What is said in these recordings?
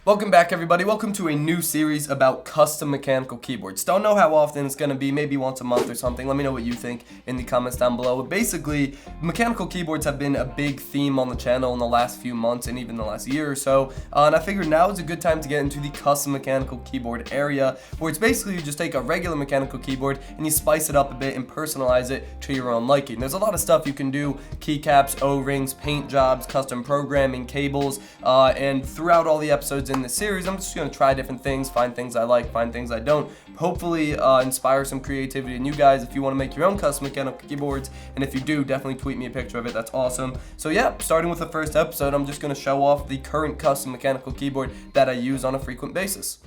Welcome back, everybody. Welcome to a new series about custom mechanical keyboards. Don't know how often it's going to be, maybe once a month or something. Let me know what you think in the comments down below. But basically, mechanical keyboards have been a big theme on the channel in the last few months and even the last year or so. And I figured now is a good time to get into the custom mechanical keyboard area, where it's basically you just take a regular mechanical keyboard and you spice it up a bit and personalize it to your own liking. There's a lot of stuff you can do: keycaps, O-rings, paint jobs, custom programming, cables, and throughout all the episodes in this series, I'm just going to try different things, find things I like, find things I don't, hopefully inspire some creativity in you guys if you want to make your own custom mechanical keyboards, and if you do, definitely tweet me a picture of it. That's awesome. So yeah, starting with the first episode, I'm just going to show off the current custom mechanical keyboard that I use on a frequent basis.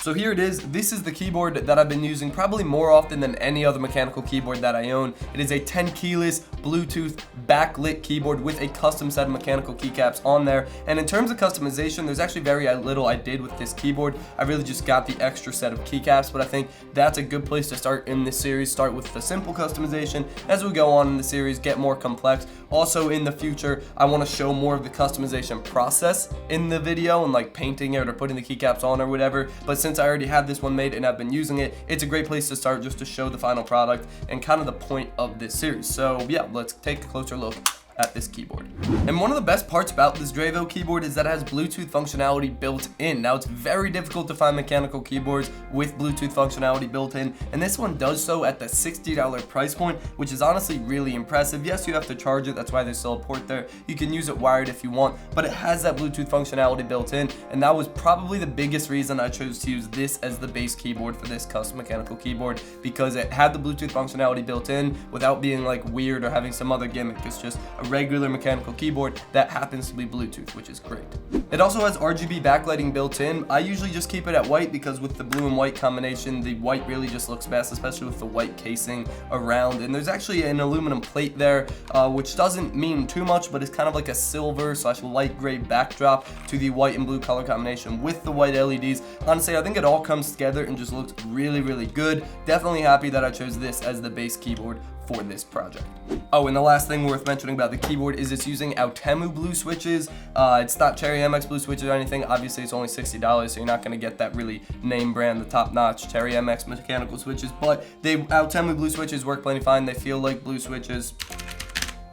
So here it is. This is the keyboard that I've been using probably more often than any other mechanical keyboard that I own. It is a 10 keyless Bluetooth backlit keyboard with a custom set of mechanical keycaps on there. And in terms of customization, there's actually very little I did with this keyboard. I really just got the extra set of keycaps, but I think that's a good place to start in this series. Start with the simple customization. As we go on in the series, get more complex. Also in the future, I want to show more of the customization process in the video and like painting it or putting the keycaps on or whatever. But since I already have this one made and I've been using it, it's a great place to start just to show the final product and kind of the point of this series. So yeah, let's take a closer look at this keyboard. And one of the best parts about this V1.0 keyboard is that it has Bluetooth functionality built in. Now, it's very difficult to find mechanical keyboards with Bluetooth functionality built in, and this one does so at the $60 price point, which is honestly really impressive. Yes, you have to charge it, that's why there's still a port there. You can use it wired if you want, but it has that Bluetooth functionality built in, and that was probably the biggest reason I chose to use this as the base keyboard for this custom mechanical keyboard, because it had the Bluetooth functionality built in without being like weird or having some other gimmick. It's just a regular mechanical keyboard that happens to be Bluetooth, which is great. It also has RGB backlighting built in. I usually just keep it at white because with the blue and white combination, the white really just looks best, especially with the white casing around. And there's actually an aluminum plate there, which doesn't mean too much, but it's kind of like a silver / light gray backdrop to the white and blue color combination with the white LEDs. Honestly, I think it all comes together and just looks really, really good. Definitely happy that I chose this as the base keyboard for this project. Oh, and the last thing worth mentioning about the keyboard is it's using Altemu blue switches. It's not Cherry MX blue switches or anything. Obviously, it's only $60, so you're not going to get that really name brand, the top-notch Cherry MX mechanical switches, but the Altemu blue switches work plenty fine. They feel like blue switches.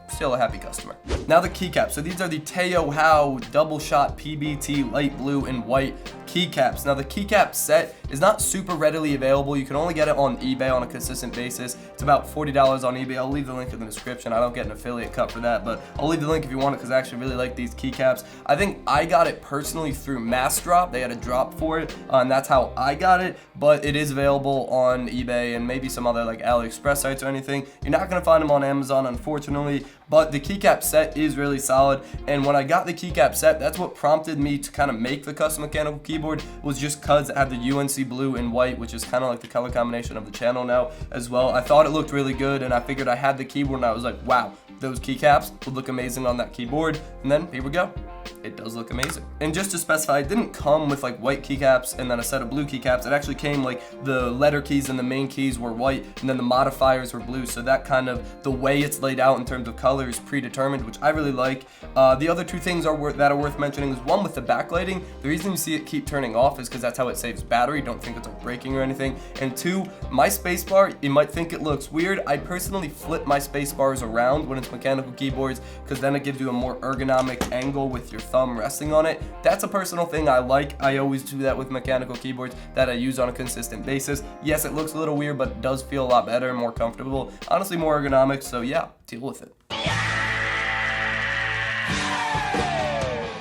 Still a happy customer. Now the keycaps. So these are the Teo How double shot PBT light blue and white keycaps. Now the keycap set is not super readily available. You can only get it on eBay on a consistent basis. It's about $40 on eBay. I'll leave the link in the description. I don't get an affiliate cut for that, but I'll leave the link if you want it because I actually really like these keycaps. I think I got it personally through Mass Drop. They had a drop for it, and that's how I got it, but it is available on eBay and maybe some other like AliExpress sites or anything. You're not going to find them on Amazon, unfortunately, but the keycap set is really solid. And when I got the keycap set, that's what prompted me to kind of make the custom mechanical keyboard, was just because it had the UNC blue and white, which is kind of like the color combination of the channel now as well. I thought it looked really good, and I figured I had the keyboard and I was like, wow, those keycaps would look amazing on that keyboard. And then here we go. It does look amazing. And just to specify, it didn't come with like white keycaps and then a set of blue keycaps. It actually came like the letter keys and the main keys were white and then the modifiers were blue. So that kind of the way it's laid out in terms of color is predetermined, which I really like. The other two things that are worth mentioning is one with the backlighting. The reason you see it keep turning off is because that's how it saves battery. Don't think it's like breaking or anything. And two, my spacebar, you might think it looks weird. I personally flip my spacebars around when it's mechanical keyboards because then it gives you a more ergonomic angle with your thumb resting on it. That's a personal thing I like. I always do that with mechanical keyboards that I use on a consistent basis. Yes, it looks a little weird, but it does feel a lot better and more comfortable. Honestly, more ergonomic, so yeah, deal with it.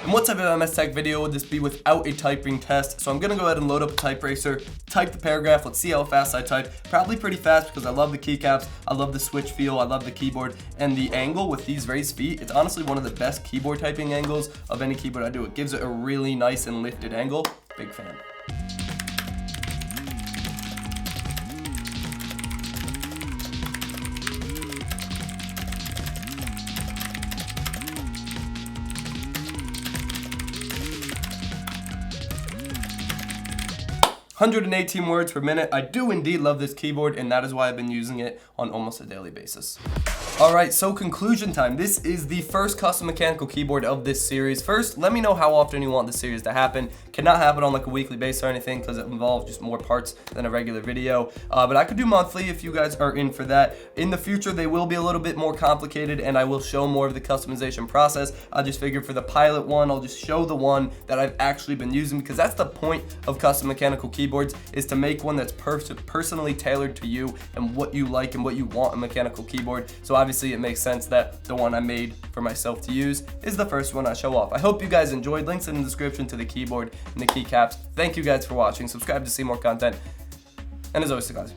And what type of MS Tech video would this be without a typing test? So I'm gonna go ahead and load up a type racer, type the paragraph, let's see how fast I type. Probably pretty fast because I love the keycaps, I love the switch feel, I love the keyboard, and the angle with these raised feet, it's honestly one of the best keyboard typing angles of any keyboard I do. It gives it a really nice and lifted angle. Big fan. 118 words per minute. I do indeed love this keyboard, and that is why I've been using it on almost a daily basis. Alright, so conclusion time. This is the first custom mechanical keyboard of this series. First, let me know how often you want this series to happen. Cannot happen on like a weekly basis or anything because it involves just more parts than a regular video. But I could do monthly if you guys are in for that. In the future, they will be a little bit more complicated and I will show more of the customization process. I just figured for the pilot one, I'll just show the one that I've actually been using, because that's the point of custom mechanical keyboards, is to make one that's personally tailored to you and what you like and what you want in a mechanical keyboard. So obviously it makes sense that the one I made for myself to use is the first one I show off. I hope you guys enjoyed. Links in the description to the keyboard and the keycaps. Thank you guys for watching. Subscribe to see more content. And as always, guys.